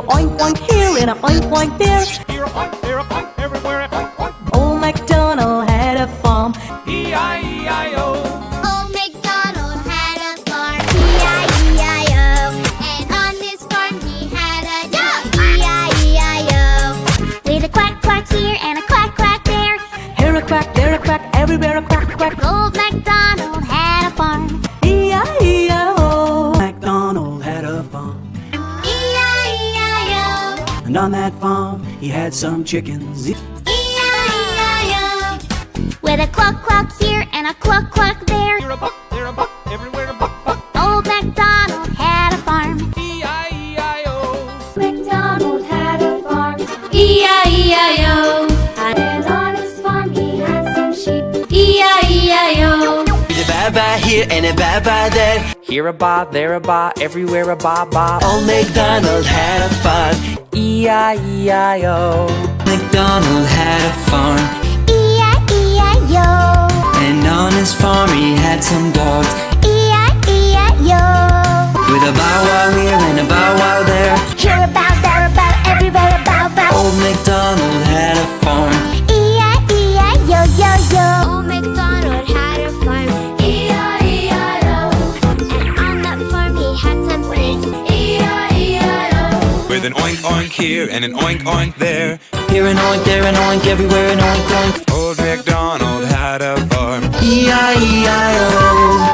oink oink here and a oink oink there. Here a oink, there a oink, everywhere a oink oink. Old MacDonald had a farm. E-I-E-I-O. Old MacDonald had a farm, E-I-E-I-O. And on his farm he had a dog, E-I-E-I-O. With a quack quack here and a quack quack there. Here a quack, there a quack, everywhere a quack quack. Old MacDonald had a farm, E-I-E-I-O. MacDonald had a farm, E-I-E-I-O. and on that farm he had some chickens. E-I-E-I-O. With a cluck cluck here and a cluck cluck there. Here a buck, there a buck, everywhere a buck buck. Old MacDonald had a farm, E-I-E-I-O. MacDonald had a farm, E-I-E-I-O. And on his farm he had some sheep, E-I-E-I-O. With a bye-bye here and a bye-bye there. Here a ba, there a ba, everywhere a ba ba. Old MacDonald had a farm, E-I-E-I-O. MacDonald had a farm, E-I-E-I-O. and on his farm he had some dogs. E-I-E-I-O. With a bow-wow here and a bow-wow there. Here about, there about, everywhere about, about. Old MacDonald had a farm, E-I-E-I-O-yo-yo. Old MacDonald had a farm, E-I-E-I-O. And on that farm he had some pigs, E-I-E-I-O. With an oink oink here and an oink oink there. here an oink, everywhere an oink oink. Old MacDonald had a farm. E-I-E-I-O.